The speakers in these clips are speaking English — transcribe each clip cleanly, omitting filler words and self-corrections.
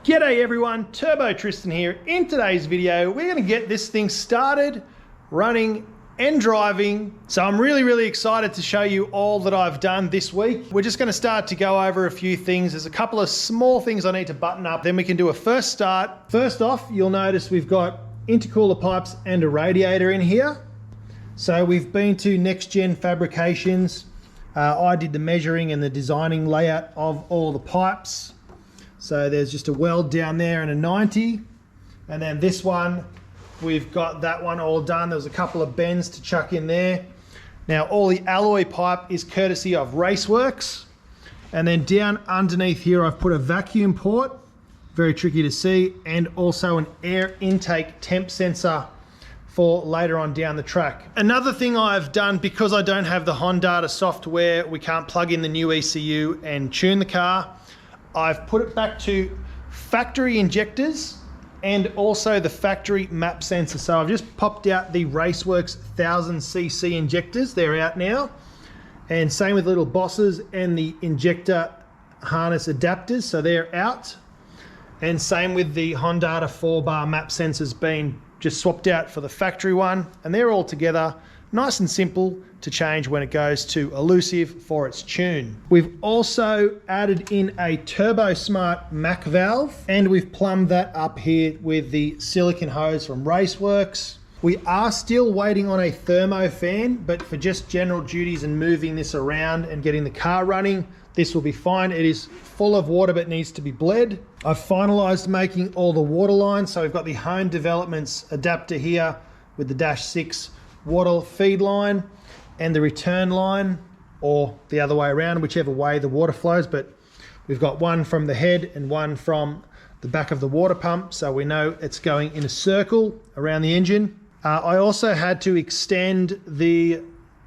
G'day everyone, Turbo Tristan here. In today's video, we're gonna get this thing started, running and driving. So I'm really excited to show you all that I've done this week. We're just gonna start to go over a few things. There's a couple of small things I need to button up, then we can do a first start. First off, you'll notice we've got intercooler pipes and a radiator in here. So we've been to Next Gen Fabrications. I did the measuring and the designing layout of all the pipes. So there's just a weld down there and a 90. And then this one, we've got that one all done. There was a couple of bends to chuck in there. Now all the alloy pipe is courtesy of Raceworks. And then down underneath here, I've put a vacuum port, very tricky to see, and also an air intake temp sensor for later on down the track. Another thing I've done, because I don't have the Hondata software, we can't plug in the new ECU and tune the car. I've put it back to factory injectors and also the factory map sensor. So I've just popped out the Raceworks 1000cc injectors. They're out now. And same with little bosses and the injector harness adapters. So they're out. And same with the Hondata 4-bar map sensors being just swapped out for the factory one. And they're all together, nice and simple to change when it goes to elusive for its tune. We've also added in a Turbo Smart Mac valve, and we've plumbed that up here with the silicon hose from Raceworks. We are still waiting on a thermo fan, but for just general duties and moving this around and getting the car running, this will be fine. It is full of water but needs to be bled. I've finalized making all the water lines. So we've got the Hone Developments adapter here with the -6 water feed line and the return line, or the other way around, whichever way the water flows. But we've got one from the head and one from the back of the water pump, so we know it's going in a circle around the engine. I also had to extend the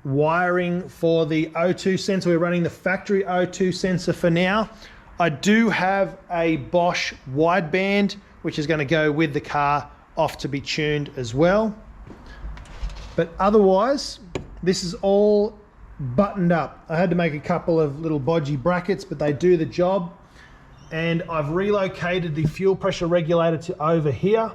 wiring for the O2 sensor. We're running the factory O2 sensor for now. I do have a Bosch wideband, which is going to go with the car off to be tuned as well. But otherwise, this is all buttoned up. I had to make a couple of little bodgy brackets, but they do the job. And I've relocated the fuel pressure regulator to over here.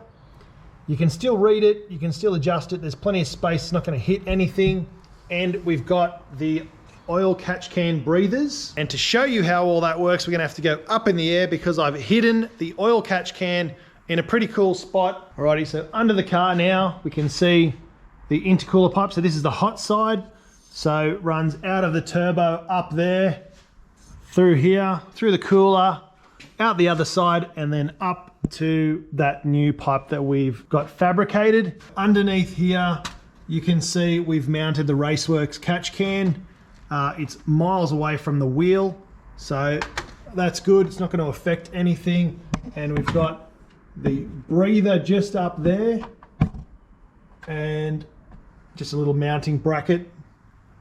You can still read it, you can still adjust it. There's plenty of space, it's not going to hit anything. And we've got the oil catch can breathers. And to show you how all that works, we're going to have to go up in the air because I've hidden the oil catch can in a pretty cool spot. Alrighty, so under the car now, we can see the intercooler pipe. So this is the hot side. So it runs out of the turbo up there, through here, through the cooler, out the other side, and then up to that new pipe that we've got fabricated. Underneath here, you can see we've mounted the Raceworks catch can. It's miles away from the wheel, so that's good. It's not going to affect anything. And we've got the breather just up there, and just a little mounting bracket,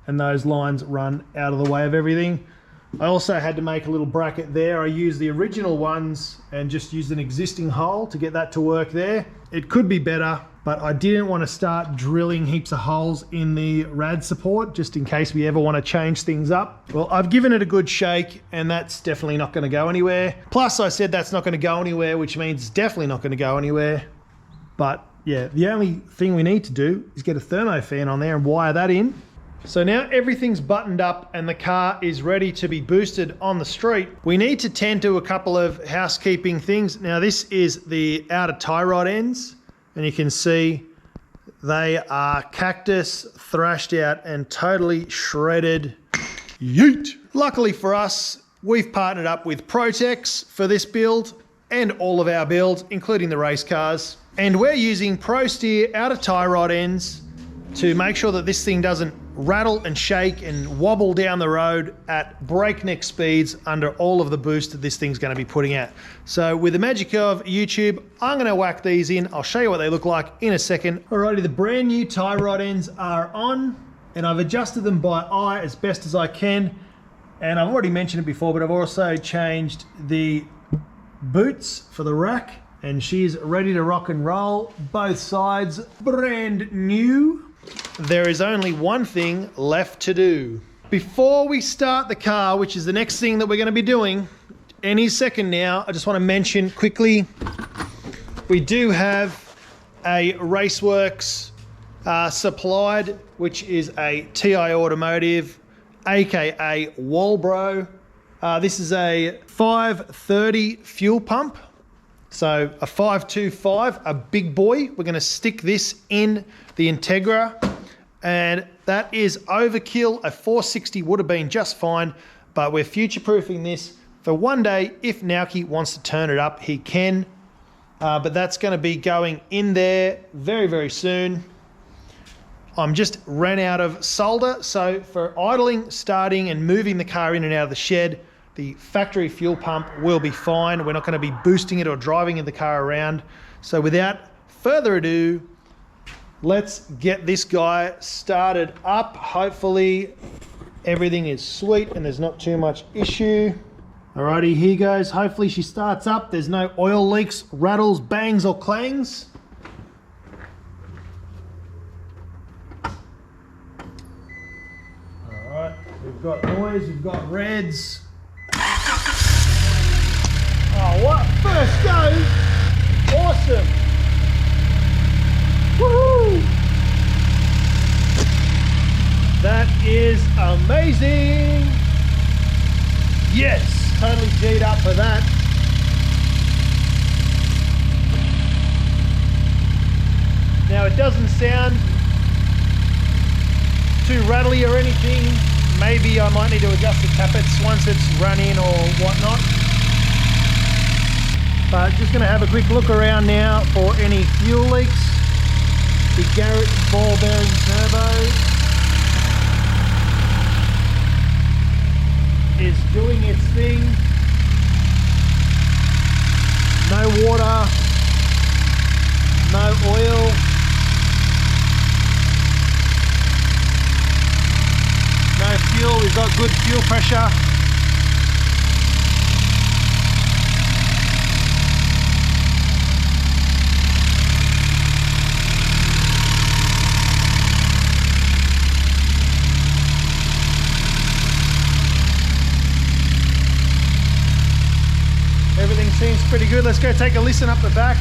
and those lines run out of the way of everything. I also had to make a little bracket there. I used the original ones and just used an existing hole to get that to work there. It could be better, but I didn't want to start drilling heaps of holes in the rad support just in case we ever want to change things up. Well, I've given it a good shake and that's definitely not going to go anywhere. Plus I said that's not going to go anywhere, which means it's definitely not going to go anywhere. But yeah, the only thing we need to do is get a thermo fan on there and wire that in. So now everything's buttoned up and the car is ready to be boosted on the street. We need to tend to a couple of housekeeping things. Now this is the outer tie rod ends, and you can see they are cactus, thrashed out and totally shredded. Yeet! Luckily for us, we've partnered up with Protex for this build and all of our builds, including the race cars. And we're using Pro Steer outer tie rod ends to make sure that this thing doesn't rattle and shake and wobble down the road at breakneck speeds under all of the boost that this thing's going to be putting out. So with the magic of YouTube, I'm going to whack these in. I'll show you what they look like in a second. Alrighty, the brand new tie rod ends are on, and I've adjusted them by eye as best as I can. And I've already mentioned it before, but I've also changed the boots for the rack, and she's ready to rock and roll. Both sides brand new. There is only one thing left to do. Before we start the car, which is the next thing that we're going to be doing, any second now. I just want to mention quickly, we do have a Raceworks supplied, which is a TI Automotive, aka Walbro. This is a 530 fuel pump. So a 525, a big boy. We're going to stick this in the Integra, and that is overkill. A 460 would have been just fine, but we're future-proofing this for one day. If Naoki wants to turn it up, he can. But that's going to be going in there very, very soon. I'm just ran out of solder, so for idling, starting, and moving the car in and out of the shed, the factory fuel pump will be fine. We're not going to be boosting it or driving the car around. So without further ado, let's get this guy started up. Hopefully everything is sweet and there's not too much issue. Alrighty, here goes. Hopefully she starts up. There's no oil leaks, rattles, bangs, or clangs. Alright, we've got noise, we've got reds. Oh, what? First go! Awesome! Woohoo! That is amazing! Yes! Totally G'd up for that. Now it doesn't sound too rattly or anything. Maybe I might need to adjust the tappets once it's run in or whatnot. But just going to have a quick look around now for any fuel leaks. The Garrett ball bearing turbo is doing its thing. No water, no oil. No fuel, we've got good fuel pressure. Everything seems pretty good. Let's go take a listen up the back.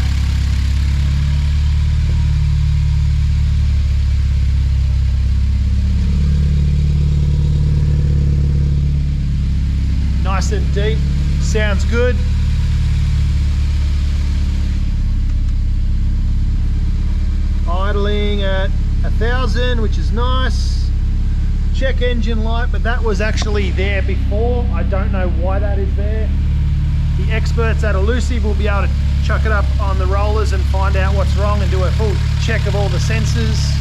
Nice and deep. Sounds good. Idling at 1,000, which is nice. Check engine light, but that was actually there before. I don't know why that is there. The experts at Elusive will be able to chuck it up on the rollers and find out what's wrong and do a full check of all the sensors.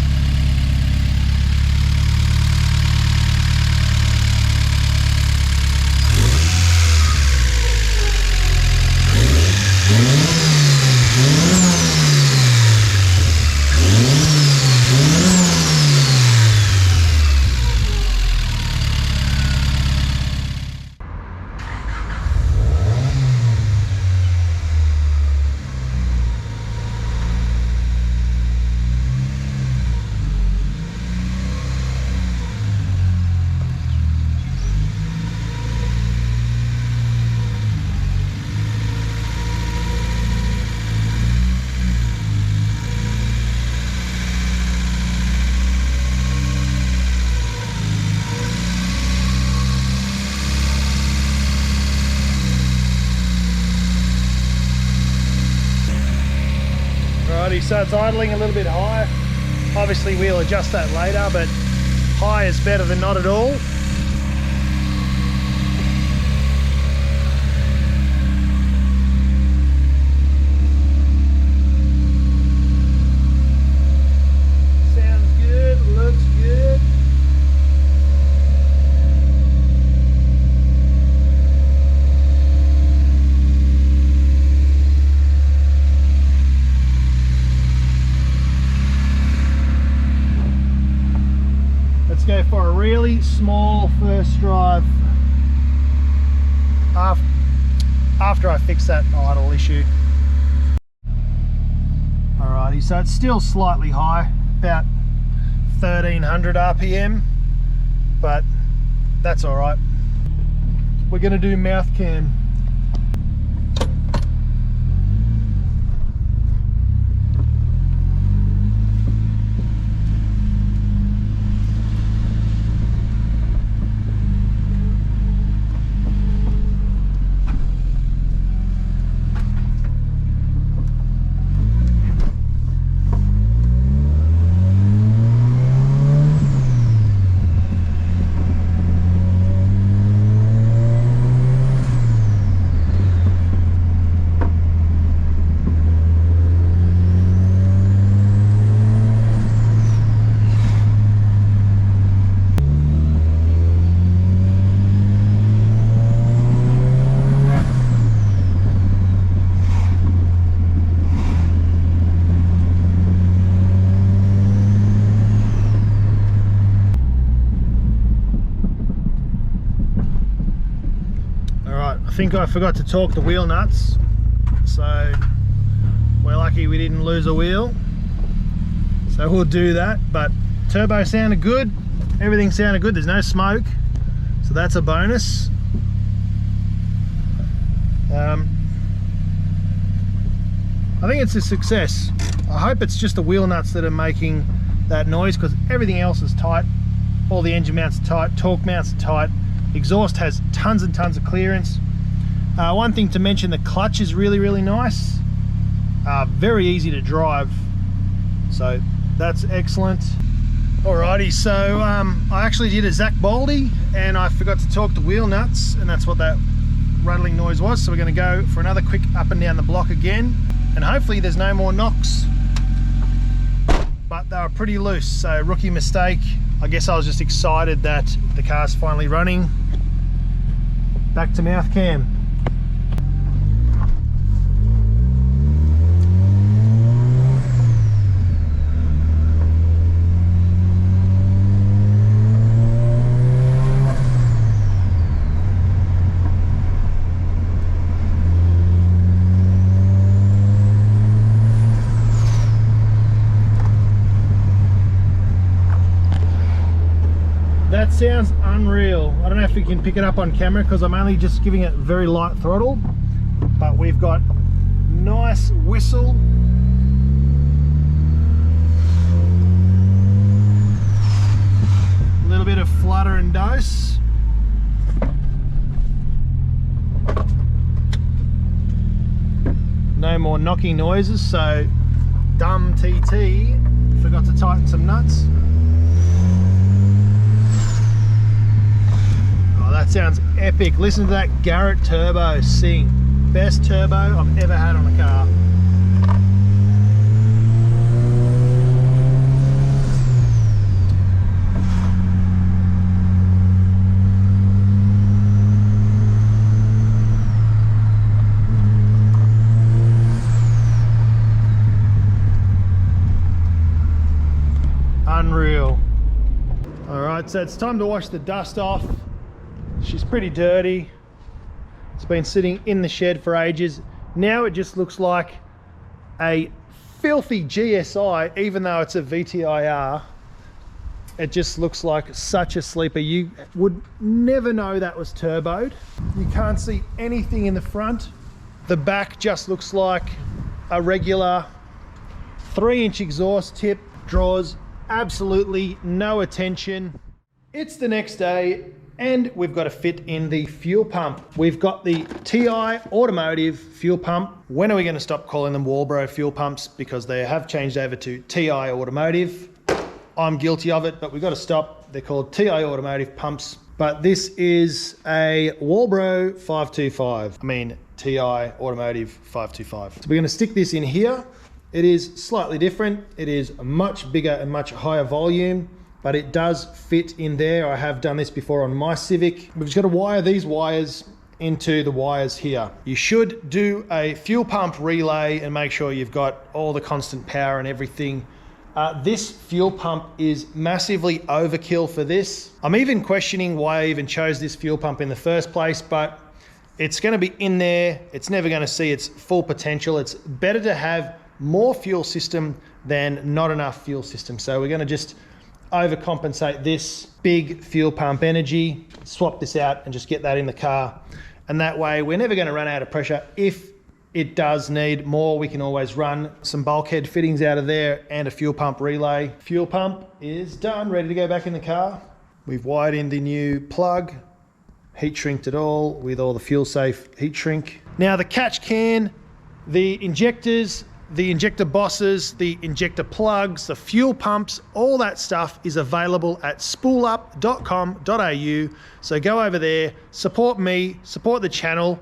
So it's idling a little bit high. Obviously we'll adjust that later, but high is better than not at all. Sounds good, looks good. Let's go for a really small first drive after I fix that idle issue. Alrighty, so it's still slightly high, about 1300 RPM, but that's alright. We're going to do mouth cam. think I forgot to torque the wheel nuts, so we're lucky we didn't lose a wheel. So we'll do that, but turbo sounded good, everything sounded good, there's no smoke, so that's a bonus. I think it's a success. I hope it's just the wheel nuts that are making that noise, because everything else is tight. All the engine mounts are tight, torque mounts are tight, exhaust has tons and tons of clearance. One thing to mention, the clutch is really nice, very easy to drive, so that's excellent. Alrighty, so I actually did a Zach Baldy and I forgot to torque the wheel nuts, and that's what that rattling noise was. So we're going to go for another quick up and down the block again, and hopefully there's no more knocks, but they were pretty loose, so rookie mistake. I guess I was just excited that the car's finally running. Back to mouth cam. That sounds unreal. I don't know if you can pick it up on camera because I'm only just giving it very light throttle, but we've got nice whistle. A little bit of flutter and dose. No more knocking noises, so dumb TT forgot to tighten some nuts. That sounds epic. Listen to that Garrett turbo sing. Best turbo I've ever had on a car. Unreal. All right, so it's time to wash the dust off. She's pretty dirty. It's been sitting in the shed for ages. Now it just looks like a filthy GSI, even though it's a VTIR. It just looks like such a sleeper. You would never know that was turboed. You can't see anything in the front. The back just looks like a regular 3-inch exhaust tip. Draws absolutely no attention. It's the next day, and we've got to fit in the fuel pump. We've got the TI Automotive fuel pump. When are we going to stop calling them Walbro fuel pumps? Because they have changed over to TI Automotive. I'm guilty of it, but we've got to stop. They're called TI Automotive pumps. But this is a Walbro 525. I mean, TI Automotive 525. So we're going to stick this in here. It is slightly different. It is much bigger and much higher volume, but it does fit in there. I have done this before on my Civic. We've just got to wire these wires into the wires here. You should do a fuel pump relay and make sure you've got all the constant power and everything. This fuel pump is massively overkill for this. I'm even questioning why I even chose this fuel pump in the first place, but it's going to be in there. It's never going to see its full potential. It's better to have more fuel system than not enough fuel system. So we're going to just overcompensate this big fuel pump energy, swap this out and just get that in the car. And that way we're never going to run out of pressure. If it does need more, we can always run some bulkhead fittings out of there and a fuel pump relay. Fuel pump is done, ready to go back in the car. We've wired in the new plug, heat shrinked it all with all the fuel safe heat shrink. Now the catch can, the injectors, the injector bosses, the injector plugs, the fuel pumps, all that stuff is available at spoolup.com.au. So go over there, support me, support the channel,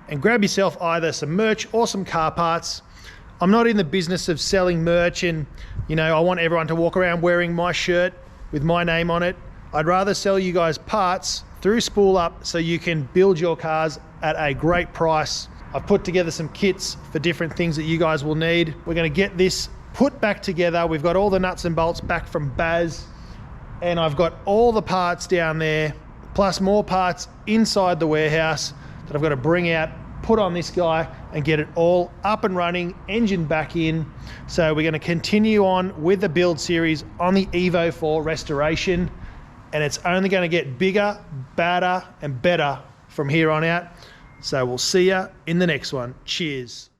and grab yourself either some merch or some car parts. I'm not in the business of selling merch and, you know, I want everyone to walk around wearing my shirt with my name on it. I'd rather sell you guys parts through Spool Up so you can build your cars at a great price. I've put together some kits for different things that you guys will need. We're going to get this put back together. We've got all the nuts and bolts back from Baz, and I've got all the parts down there, plus more parts inside the warehouse that I've got to bring out, put on this guy and get it all up and running, engine back in. So we're going to continue on with the build series on the Evo 4 restoration, and it's only going to get bigger, badder and better from here on out. So we'll see you in the next one. Cheers.